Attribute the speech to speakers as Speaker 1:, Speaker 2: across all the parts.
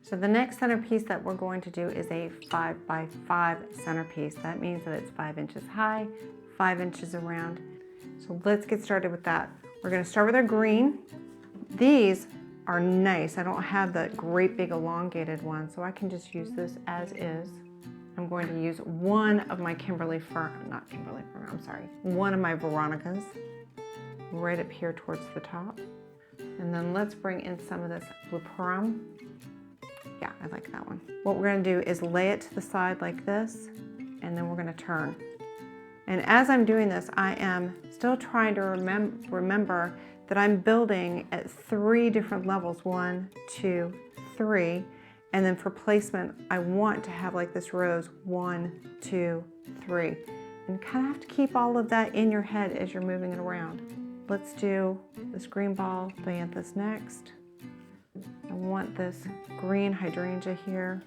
Speaker 1: So the next centerpiece that we're going to do is a 5 by 5 centerpiece. That means that it's 5 inches high, 5 inches around. So let's get started with that. We're going to start with our green. These are nice. I don't have the great big elongated one, so I can just use this as is. I'm going to use one of my one of my Veronicas right up here towards the top. And then let's bring in some of this blue pearl. Yeah, I like that one. What we're going to do is lay it to the side like this, and then we're going to turn. And as I'm doing this, I am still trying to remember that I'm building at 3 different levels, 1, 2, 3. And then for placement, I want to have like this rose, 1, 2, 3. And kind of have to keep all of that in your head as you're moving it around. Let's do this green ball dianthus next. I want this green hydrangea here.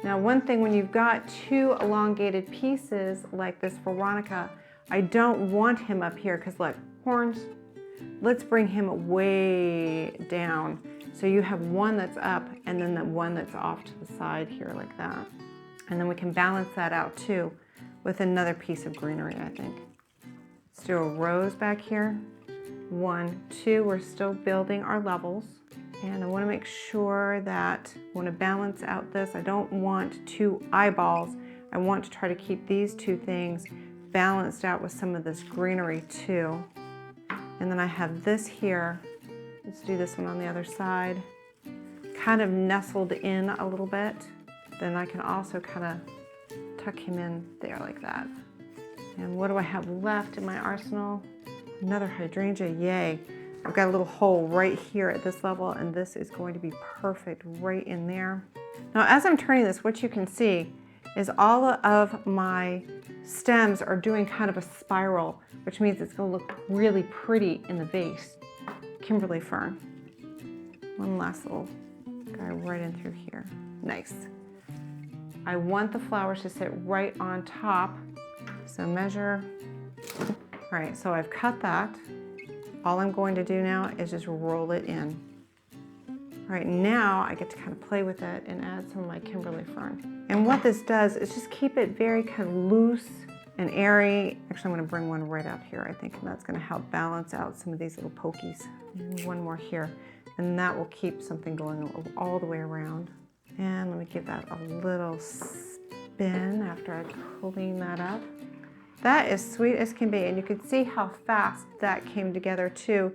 Speaker 1: Now, one thing, when you've got 2 elongated pieces like this Veronica, I don't want him up here because look, horns. Let's bring him way down. So you have one that's up and then the one that's off to the side here like that. And then we can balance that out too with another piece of greenery, I think. Let's do a rose back here. 1, 2, we're still building our levels. And I want to make sure that I want to balance out this. I don't want 2 eyeballs. I want to try to keep these 2 things balanced out with some of this greenery too. And then I have this here. Let's do this one on the other side. Kind of nestled in a little bit. Then I can also kind of tuck him in there like that. And what do I have left in my arsenal? Another hydrangea, yay. I've got a little hole right here at this level, and this is going to be perfect right in there. Now, as I'm turning this, what you can see is all of my stems are doing kind of a spiral, which means it's going to look really pretty in the vase. Kimberly fern. One last little guy right in through here. Nice. I want the flowers to sit right on top. So measure. All right, so I've cut that. All I'm going to do now is just roll it in. All right, now I get to kind of play with it and add some of my Kimberly fern. And what this does is just keep it very kind of loose and airy. Actually, I'm going to bring one right up here, I think, and that's going to help balance out some of these little pokies. And one more here, and that will keep something going all the way around. And let me give that a little spin after I clean that up. That is sweet as can be, and you can see how fast that came together too.